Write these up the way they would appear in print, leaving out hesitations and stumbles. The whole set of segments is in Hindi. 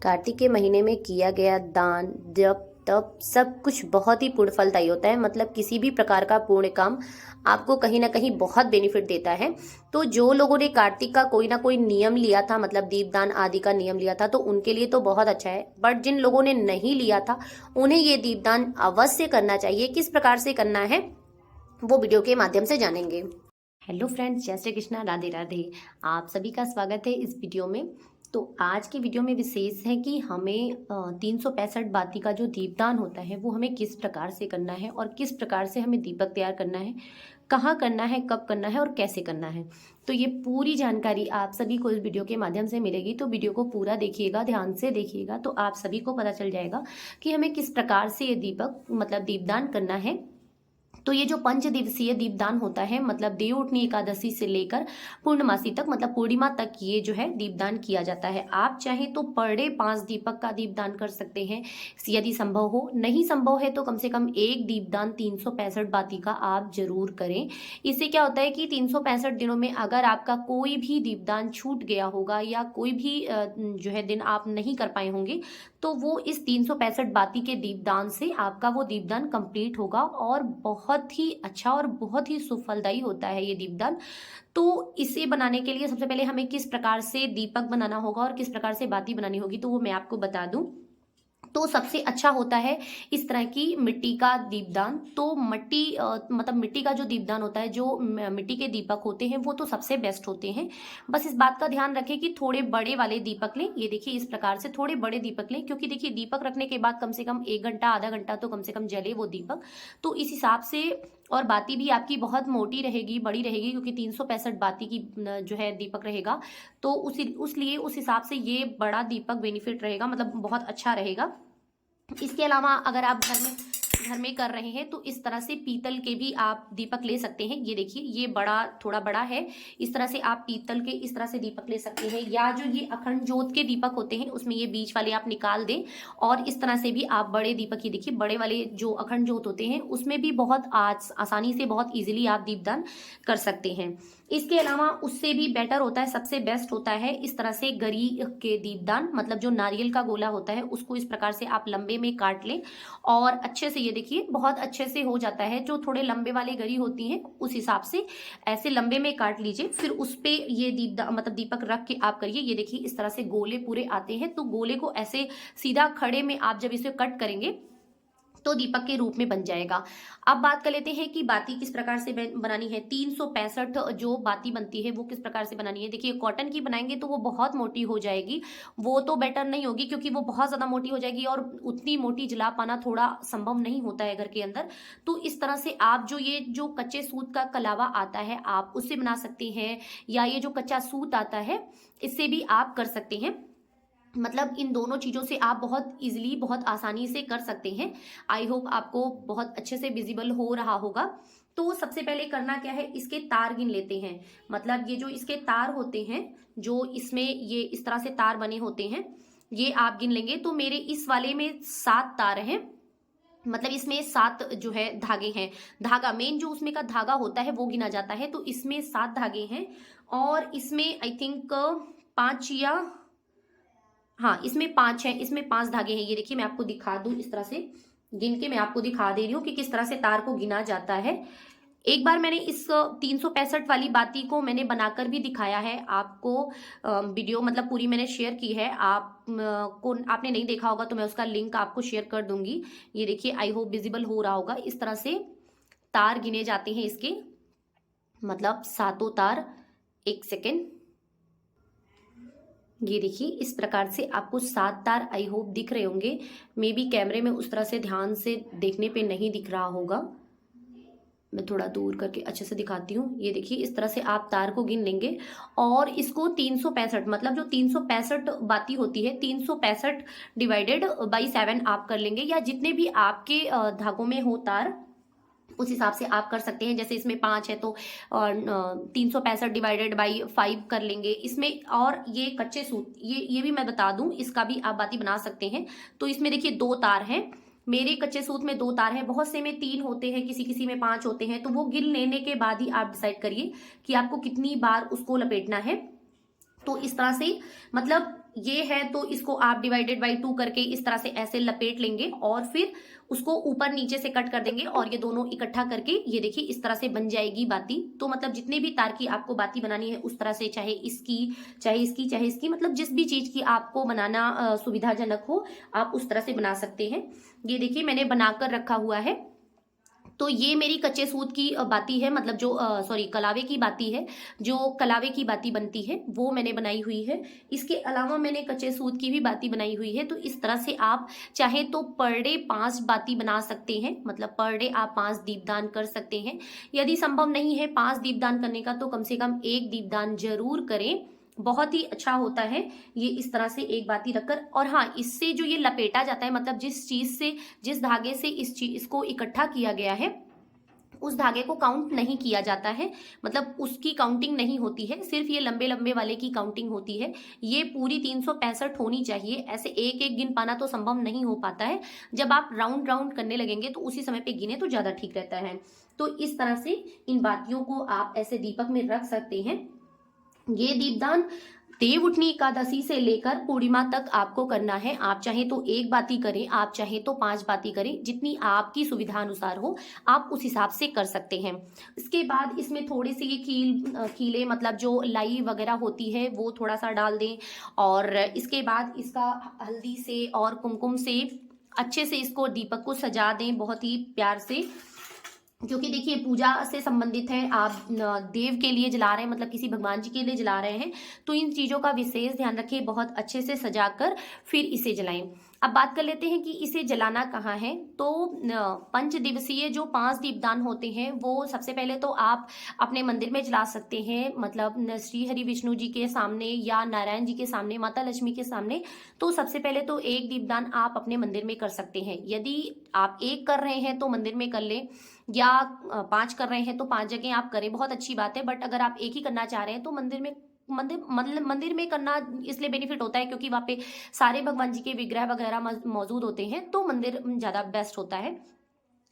कार्तिक के महीने में किया गया दान, जप, तप सब कुछ बहुत ही पुण्य फलदायी होता है। मतलब किसी भी प्रकार का पुण्य काम आपको कहीं ना कहीं बहुत बेनिफिट देता है। तो जो लोगों ने कार्तिक का कोई ना कोई नियम लिया था, मतलब दीपदान आदि का नियम लिया था, तो उनके लिए तो बहुत अच्छा है। बट जिन लोगों ने नहीं लिया था उन्हें ये दीपदान अवश्य करना चाहिए। किस प्रकार से करना है वो वीडियो के माध्यम से जानेंगे। हेलो फ्रेंड्स, जय श्री कृष्णा, राधे राधे। आप सभी का स्वागत है इस वीडियो में। तो आज की वीडियो में विशेष है कि हमें 365 बाती का जो दीपदान होता है वो हमें किस प्रकार से करना है और किस प्रकार से हमें दीपक तैयार करना है, कहाँ करना है, कब करना है और कैसे करना है। तो ये पूरी जानकारी आप सभी को इस वीडियो के माध्यम से मिलेगी। तो वीडियो को पूरा देखिएगा, ध्यान से देखिएगा, तो आप सभी को पता चल जाएगा कि हमें किस प्रकार से ये दीपक मतलब दीपदान करना है। तो ये जो 5 दिवसीय दीपदान होता है, मतलब देवउठनी एकादशी से लेकर पूर्णमासी तक, मतलब पूर्णिमा तक ये जो है दीपदान किया जाता है। आप चाहें तो पर डे 5 दीपक का दीपदान कर सकते हैं, यदि संभव हो। नहीं संभव है तो कम से कम एक दीपदान 365 बाती का आप जरूर करें। इससे क्या होता है कि 365 दिनों में अगर आपका कोई भी दीपदान छूट गया होगा या कोई भी जो है दिन आप नहीं कर पाए होंगे, तो वो इस 365 बाती के दीपदान से आपका वो दीपदान कंप्लीट होगा और बहुत ही अच्छा और बहुत ही सुफलदायी होता है ये दीपदान। तो इसे बनाने के लिए सबसे पहले हमें किस प्रकार से दीपक बनाना होगा और किस प्रकार से बाती बनानी होगी, तो वो मैं आपको बता दूं। तो सबसे अच्छा होता है इस तरह की मिट्टी का दीपदान। तो मिट्टी मतलब मिट्टी का जो दीपदान होता है, जो मिट्टी के दीपक होते हैं वो तो सबसे बेस्ट होते हैं। बस इस बात का ध्यान रखें कि थोड़े बड़े वाले दीपक लें। ये देखिए इस प्रकार से थोड़े बड़े दीपक लें, क्योंकि देखिए दीपक रखने के बाद कम से कम 1 घंटा आधा घंटा तो कम से कम जले वो दीपक। तो इस हिसाब से, और बाती भी आपकी बहुत मोटी रहेगी, बड़ी रहेगी, क्योंकि 365 बाती की जो है दीपक रहेगा। तो उस हिसाब से ये बड़ा दीपक बेनिफिट रहेगा, मतलब बहुत अच्छा रहेगा। इसके अलावा अगर आप घर में कर रहे हैं तो इस तरह से पीतल के भी आप दीपक ले सकते हैं। ये देखिए ये बड़ा, थोड़ा बड़ा है। इस तरह से आप पीतल के इस तरह से दीपक ले सकते हैं, या जो ये अखंड ज्योत के दीपक होते हैं उसमें ये बीच वाले आप निकाल दें। और इस तरह से भी आप बड़े दीपक, ये देखिए बड़े वाले जो अखंड ज्योत होते हैं उसमें भी बहुत आसानी से, बहुत ईजिली आप दीपदान कर सकते हैं। इसके अलावा उससे भी बेटर होता है, सबसे बेस्ट होता है इस तरह से गरी के दीपदान। मतलब जो नारियल का गोला होता है उसको इस प्रकार से आप लंबे में काट लें और अच्छे से, ये देखिए बहुत अच्छे से हो जाता है। जो थोड़े लंबे वाले गरी होती हैं उस हिसाब से ऐसे लंबे में काट लीजिए, फिर उस पे ये मतलब दीपक रख के आप करिए। ये देखिए इस तरह से गोले पूरे आते हैं। तो गोले को ऐसे सीधा खड़े में आप जब इसे कट करेंगे तो दीपक के रूप में बन जाएगा। अब बात कर लेते हैं कि बाती किस प्रकार से बनानी है। 365 जो बाती बनती है वो किस प्रकार से बनानी है। देखिए कॉटन की बनाएंगे तो वो बहुत मोटी हो जाएगी, वो तो बेटर नहीं होगी, क्योंकि वो बहुत ज्यादा मोटी हो जाएगी और उतनी मोटी जला पाना थोड़ा संभव नहीं होता है घर के अंदर। तो इस तरह से आप जो कच्चे सूत का कलावा आता है आप उससे बना सकते हैं, या ये जो कच्चा सूत आता है इससे भी आप कर सकते हैं। मतलब इन दोनों चीजों से आप बहुत इजीली, बहुत आसानी से कर सकते हैं। आई होप आपको बहुत अच्छे से विजिबल हो रहा होगा। तो सबसे पहले करना क्या है, इसके तार गिन लेते हैं। मतलब ये जो इसके तार होते हैं, जो इसमें ये इस तरह से तार बने होते हैं, ये आप गिन लेंगे। तो मेरे इस वाले में 7 तार हैं, मतलब इसमें 7 जो है धागे हैं। धागा मेन जो उसमें का धागा होता है वो गिना जाता है। तो इसमें 7 धागे हैं और इसमें आई थिंक 5 या, हाँ इसमें 5 है, इसमें 5 धागे हैं। ये देखिए मैं आपको दिखा दूं, इस तरह से गिन के मैं आपको दिखा दे रही हूँ कि किस तरह से तार को गिना जाता है। एक बार मैंने इस 365 वाली बाती को मैंने बनाकर भी दिखाया है आपको। वीडियो मतलब पूरी मैंने शेयर की है, आपने नहीं देखा होगा तो मैं उसका लिंक आपको शेयर कर दूंगी। ये देखिए आई होप विजिबल हो रहा होगा। इस तरह से तार गिने जाते हैं इसके, मतलब 7 तार। एक सेकेंड, ये देखिए इस प्रकार से आपको 7 तार आई होप दिख रहे होंगे। मे बी कैमरे में उस तरह से ध्यान से देखने पे नहीं दिख रहा होगा, मैं थोड़ा दूर करके अच्छे से दिखाती हूँ। ये देखिए इस तरह से आप तार को गिन लेंगे और इसको 365, मतलब जो 365 बाती होती है 365 डिवाइडेड बाई 7 आप कर लेंगे, या जितने भी आपके धागों में हो तार उस हिसाब से आप कर सकते हैं। जैसे इसमें 5 है तो 365 डिवाइडेड बाई 5 कर लेंगे इसमें। और ये कच्चे सूत, ये भी मैं बता दूं, इसका भी आप बाती बना सकते हैं। तो इसमें देखिए 2 तार हैं, मेरे कच्चे सूत में 2 तार हैं, बहुत से में 3 होते हैं, किसी किसी में 5 होते हैं। तो वो गिन लेने के बाद ही आप डिसाइड करिए कि आपको कितनी बार उसको लपेटना है। तो इस तरह से मतलब ये है तो इसको आप डिवाइडेड बाई 2 करके इस तरह से ऐसे लपेट लेंगे और फिर उसको ऊपर नीचे से कट कर देंगे और ये दोनों इकट्ठा करके ये देखिए इस तरह से बन जाएगी बाती। तो मतलब जितने भी तार की आपको बाती बनानी है उस तरह से, चाहे इसकी चाहे इसकी, मतलब जिस भी चीज की आपको बनाना सुविधाजनक हो आप उस तरह से बना सकते हैं। ये देखिए मैंने बनाकर रखा हुआ है। तो ये मेरी कच्चे सूत की बाती है, मतलब जो कलावे की बाती है, जो कलावे की बाती बनती है वो मैंने बनाई हुई है। इसके अलावा मैंने कच्चे सूत की भी बाती बनाई हुई है। तो इस तरह से आप चाहे तो पर डे 5 बाती बना सकते हैं, मतलब पर डे आप 5 दीपदान कर सकते हैं। यदि संभव नहीं है 5 दीपदान करने का तो कम से कम 1 दीपदान जरूर करें, बहुत ही अच्छा होता है ये इस तरह से एक बाती रखकर। और हाँ, इससे जो ये लपेटा जाता है, मतलब जिस धागे से इसको इकट्ठा किया गया है उस धागे को काउंट नहीं किया जाता है, मतलब उसकी काउंटिंग नहीं होती है, सिर्फ ये लंबे लंबे वाले की काउंटिंग होती है। ये पूरी 365 होनी चाहिए, ऐसे एक एक गिन पाना तो संभव नहीं हो पाता है। जब आप राउंड राउंड करने लगेंगे तो उसी समय पे गिने तो ज्यादा ठीक रहता है। तो इस तरह से इन बातियों को आप ऐसे दीपक में रख सकते हैं। ये दीपदान देव उठनी एकादशी से लेकर पूर्णिमा तक आपको करना है। आप चाहे तो 1 बाती करें, आप चाहे तो 5 बाती करें, जितनी आपकी सुविधा अनुसार हो आप उस हिसाब से कर सकते हैं। इसके बाद इसमें थोड़ी सी ये कीले मतलब जो लाई वगैरह होती है वो थोड़ा सा डाल दें, और इसके बाद इसका हल्दी से और कुमकुम से अच्छे से इसको दीपक को सजा दें बहुत ही प्यार से, क्योंकि देखिए पूजा से संबंधित है, आप देव के लिए जला रहे हैं, मतलब किसी भगवान जी के लिए जला रहे हैं, तो इन चीज़ों का विशेष ध्यान रखिए, बहुत अच्छे से सजाकर फिर इसे जलाएं। अब बात कर लेते हैं कि इसे जलाना कहाँ है। तो 5 दिवसीय जो 5 दीपदान होते हैं वो सबसे पहले तो आप अपने मंदिर में जला सकते हैं, मतलब श्री हरि विष्णु जी के सामने या नारायण जी के सामने, माता लक्ष्मी के सामने। तो सबसे पहले तो 1 दीपदान आप अपने मंदिर में कर सकते हैं। यदि आप 1 कर रहे हैं तो मंदिर में कर लें, या 5 कर रहे हैं तो 5 जगह आप करें, बहुत अच्छी बात है। बट अगर आप 1 ही करना चाह रहे हैं तो मंदिर में करना इसलिए बेनिफिट होता है क्योंकि वहाँ पे सारे भगवान जी के विग्रह वगैरह मौजूद होते हैं, तो मंदिर ज़्यादा बेस्ट होता है।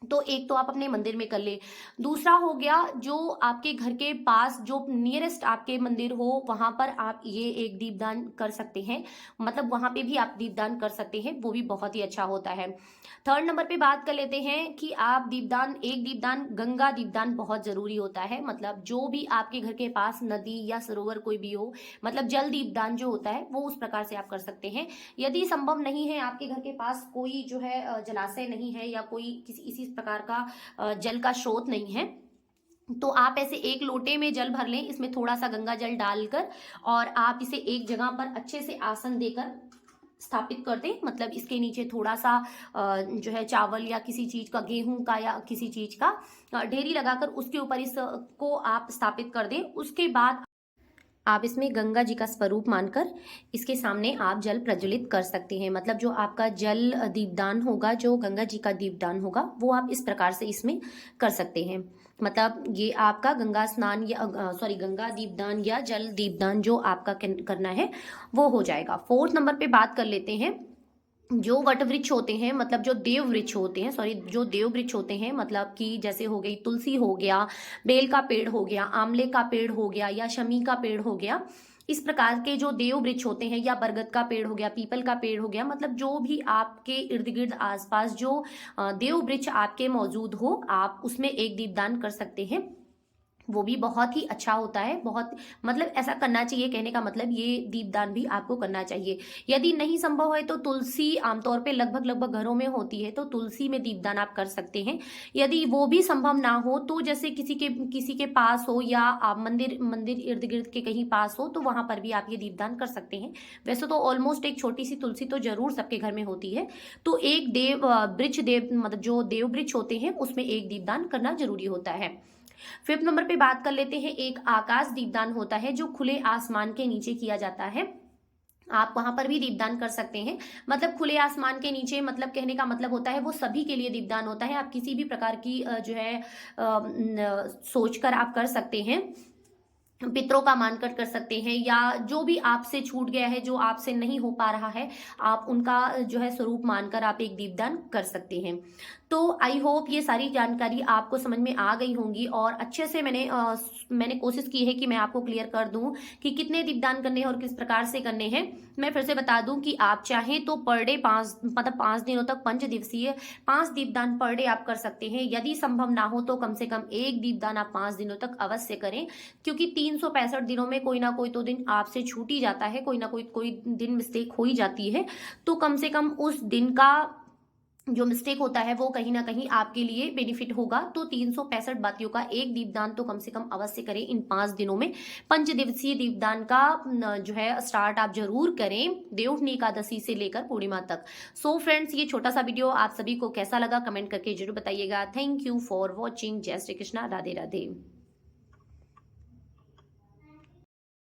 तो एक तो आप अपने मंदिर में कर ले। दूसरा हो गया जो आपके घर के पास जो नियरेस्ट आपके मंदिर हो वहां पर आप ये 1 दीपदान कर सकते हैं, मतलब वहां पे भी आप दीपदान कर सकते हैं, वो भी बहुत ही अच्छा होता है। 3rd नंबर पे बात कर लेते हैं कि आप एक दीपदान गंगा दीपदान बहुत जरूरी होता है, मतलब जो भी आपके घर के पास नदी या सरोवर कोई भी हो, मतलब जल दीपदान जो होता है वो उस प्रकार से आप कर सकते हैं। यदि संभव नहीं है, आपके घर के पास कोई जो है जलाशय नहीं है या कोई इसी प्रकार का जल का स्रोत नहीं है, तो आप ऐसे 1 लोटे में जल भर लें, इसमें थोड़ा सा गंगा जल डालकर, और आप इसे एक जगह पर अच्छे से आसन देकर स्थापित कर दें, मतलब इसके नीचे थोड़ा सा जो है चावल या किसी चीज का, गेहूं का या किसी चीज का ढेरी लगाकर उसके ऊपर इसको आप स्थापित कर दें। उसके बाद आप इसमें गंगा जी का स्वरूप मानकर इसके सामने आप जल प्रज्वलित कर सकते हैं, मतलब जो आपका जल दीपदान होगा, जो गंगा जी का दीपदान होगा, वो आप इस प्रकार से इसमें कर सकते हैं। मतलब ये आपका गंगा स्नान या गंगा दीपदान या जल दीपदान जो आपका करना है वो हो जाएगा। 4th नंबर पे बात कर लेते हैं जो वट वृक्ष होते हैं, मतलब जो देव वृक्ष होते हैं, जो देव वृक्ष होते हैं, मतलब कि जैसे हो गई तुलसी हो गया, बेल का पेड़ हो गया, आंवले का पेड़ हो गया या शमी का पेड़ हो गया, इस प्रकार के जो देव वृक्ष होते हैं, या बरगद का पेड़ हो गया, पीपल का पेड़ हो गया, मतलब जो भी आपके इर्द गिर्द आसपास जो देव वृक्ष आपके मौजूद हो आप उसमें 1 दीपदान कर सकते हैं, वो भी बहुत ही अच्छा होता है। बहुत मतलब ऐसा करना चाहिए, कहने का मतलब ये दीपदान भी आपको करना चाहिए। यदि नहीं संभव है तो तुलसी आमतौर पे लगभग घरों में होती है, तो तुलसी में दीपदान आप कर सकते हैं। यदि वो भी संभव ना हो तो जैसे किसी के पास हो, या आप मंदिर इर्द गिर्द के कहीं पास हो, तो वहां पर भी आप ये दीपदान कर सकते हैं। वैसे तो ऑलमोस्ट एक छोटी सी तुलसी तो जरूर सबके घर में होती है, तो एक मतलब जो देव वृक्ष होते हैं उसमें 1 दीपदान करना जरूरी होता है। 5th नंबर पे बात कर लेते हैं, एक आकाश दीपदान होता है जो खुले आसमान के नीचे किया जाता है। आप वहां पर भी दीपदान कर सकते हैं, मतलब खुले आसमान के नीचे, मतलब कहने का मतलब होता है वो सभी के लिए दीपदान होता है। आप किसी भी प्रकार की जो है सोचकर आप कर सकते हैं, पितरों का मानकर कर सकते हैं, या जो भी आपसे छूट गया है, जो आपसे नहीं हो पा रहा है, आप उनका जो है स्वरूप मानकर आप 1 दीपदान कर सकते हैं। तो आई होप ये सारी जानकारी आपको समझ में आ गई होंगी और अच्छे से मैंने कोशिश की है कि मैं आपको क्लियर कर दूं कि कितने दीपदान करने हैं और किस प्रकार से करने हैं। मैं फिर से बता दूं कि आप चाहें तो पर डे 5 दिनों तक 5 दिवसीय 5 दीपदान पर डे आप कर सकते हैं। यदि संभव ना हो तो कम से कम एक दीपदान आप 5 दिनों तक अवश्य करें, क्योंकि 365 दिनों में कोई ना कोई तो दिन आपसे छूट ही जाता है, कोई ना कोई दिन मिस्टेक हो ही जाती है। तो कम से कम उस दिन का जो मिस्टेक होता है वो कहीं ना कहीं आपके लिए बेनिफिट होगा। तो 365 बातियों का एक दीपदान तो कम से कम अवश्य करें इन 5 दिनों में। 5 दिवसीय दीपदान का जो है स्टार्ट आप जरूर करें देवउठनी एकादशी से लेकर पूर्णिमा तक। सो फ्रेंड्स, ये छोटा सा वीडियो आप सभी को कैसा लगा कमेंट करके जरूर बताइएगा। Thank you for watching. जय श्री कृष्णा, राधे राधे।